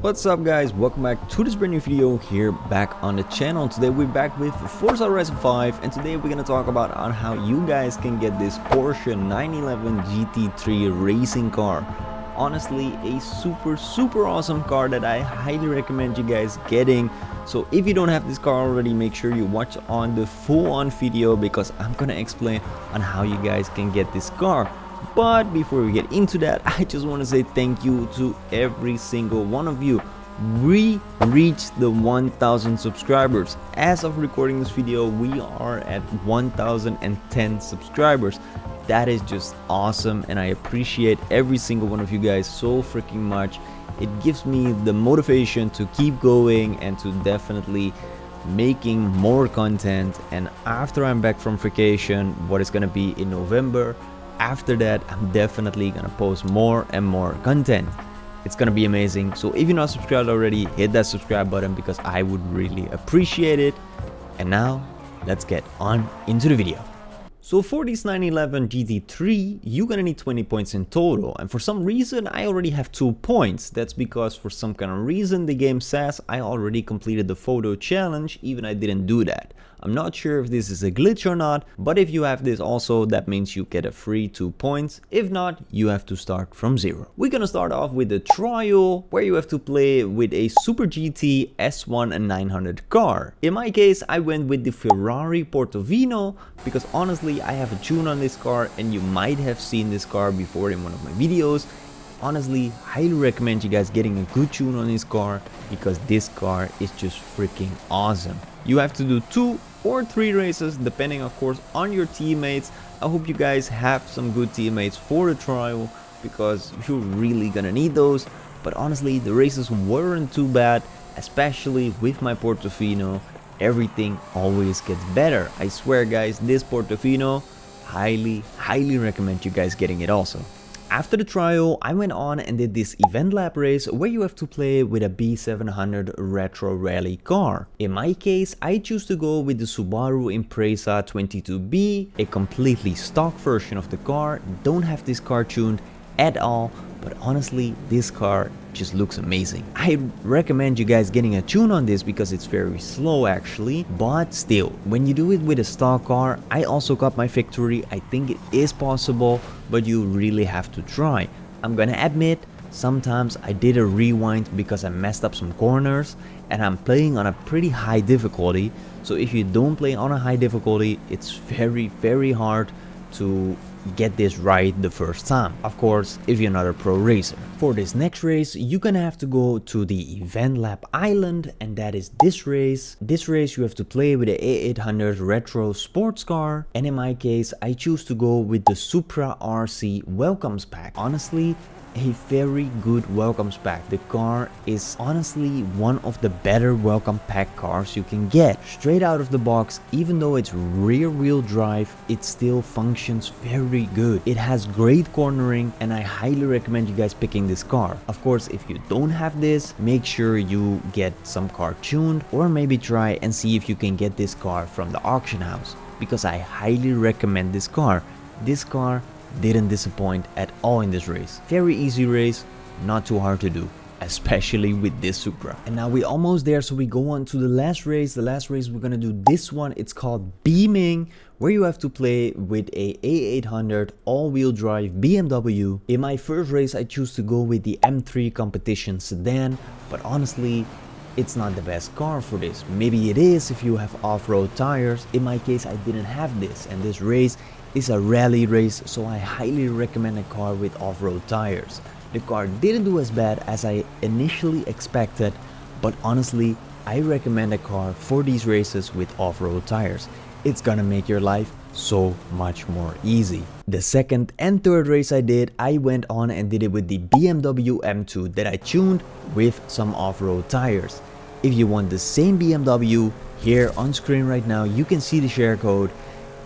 What's up guys, welcome back to this brand new video here back on the channel. Today we're back with Forza Horizon 5 and today we're gonna talk about on how you guys can get this Porsche 911 GT3 racing car. Honestly, a super awesome car that I highly recommend you guys getting. So if you don't have this car already, make sure you watch on the full-on video because I'm gonna explain on how you guys can get this car. But before we get into that, I just want to say thank you to every single one of you. We reached the 1000 subscribers. As of recording this video, we are at 1010 subscribers. That is just awesome and I appreciate every single one of you guys so freaking much. It gives me the motivation to keep going and to definitely making more content. And after I'm back from vacation, what is going to be in November, after that I'm definitely gonna post more and more content. It's gonna be amazing. So if you're not subscribed already, hit that subscribe button because I would really appreciate it. And now let's get on into the video. So for this 911 GT3, you're gonna need 20 points in total, and for some reason I already have 2 points. That's because for some kind of reason the game says I already completed the photo challenge, even I didn't do that. I'm not sure if this is a glitch or not, but if you have this also, that means you get a free 2 points. If not, you have to start from 0. We're gonna start off with the trial, where you have to play with a Super GT S1 and 900 car. In my case, I went with the Ferrari Portofino because honestly, I have a tune on this car and you might have seen this car before in one of my videos. Honestly, highly recommend you guys getting a good tune on this car because this car is just freaking awesome. You have to do 2 or 3 races depending of course on your teammates. I hope you guys have some good teammates for the trial because you're really gonna need those. But honestly, the races weren't too bad, especially with my Portofino. Everything always gets better. I swear guys, this Portofino, highly recommend you guys getting it also. After the trial, I went on and did this event lap race where you have to play with a B700 retro rally car. In my case, I choose to go with the Subaru Impreza 22B, a completely stock version of the car. Don't have this car tuned at all, but honestly, this car just looks amazing. I recommend you guys getting a tune on this because it's very slow actually, but still, when you do it with a stock car, I also got my victory. I think it is possible, but you really have to try. I'm gonna admit, sometimes I did a rewind because I messed up some corners and I'm playing on a pretty high difficulty. So if you don't play on a high difficulty, it's very hard to get this right the first time. Of course, if you're not a pro racer. For this next race, you're gonna have to go to the event lap island, and that is this race. This race you have to play with the A800 retro sports car, and in my case I choose to go with the Supra RC welcomes pack. Honestly, a very good welcomes pack. The car is honestly one of the better welcome pack cars you can get. Straight out of the box, even though it's rear wheel drive, it still functions very good. It has great cornering and I highly recommend you guys picking this car. Of course, if you don't have this, make sure you get some car tuned or maybe try and see if you can get this car from the auction house because I highly recommend this car. This car didn't disappoint at all in this race. Very easy race, not too hard to do, especially with this Supra. And now we're almost there, so we go on to the last race. The last race we're gonna do this one. It's called Beaming, where you have to play with a A800 all-wheel drive BMW. In my first race I choose to go with the M3 competition sedan, but honestly it's not the best car for this. Maybe it is if you have off-road tires. In my case I didn't have this, and this race is a rally race, so I highly recommend a car with off-road tires. The car didn't do as bad as I initially expected, but honestly I recommend a car for these races with off-road tires. It's gonna make your life so much more easy. The second and third race I did, I went on and did it with the BMW M2 that I tuned with some off-road tires. If you want the same BMW, here on screen right now you can see the share code.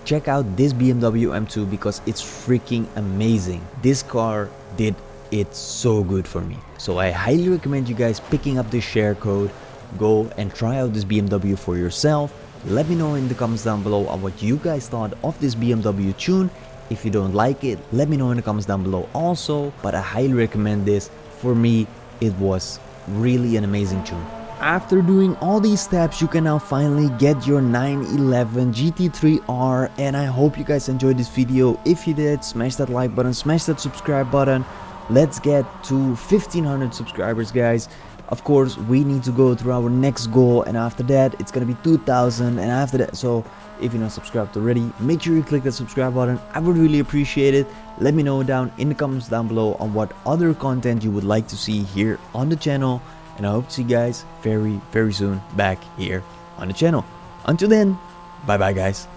Check out this BMW M2 because it's freaking amazing. This car did it so good for me. So I highly recommend you guys picking up this share code. Go and try out this BMW for yourself. Let me know in the comments down below on what you guys thought of this BMW tune. If you don't like it, let me know in the comments down below also. But I highly recommend this. For me, it was really an amazing tune. After doing all these steps, you can now finally get your 911 GT3R, and I hope you guys enjoyed this video. If you did, smash that like button, smash that subscribe button. Let's get to 1500 subscribers, guys. Of course, we need to go through our next goal, and after that it's gonna be 2000, and after that, so if you're not subscribed already, make sure you click that subscribe button. I would really appreciate it. Let me know down in the comments down below on what other content you would like to see here on the channel, and I hope to see you guys very soon back here on the channel. Until then, bye bye guys.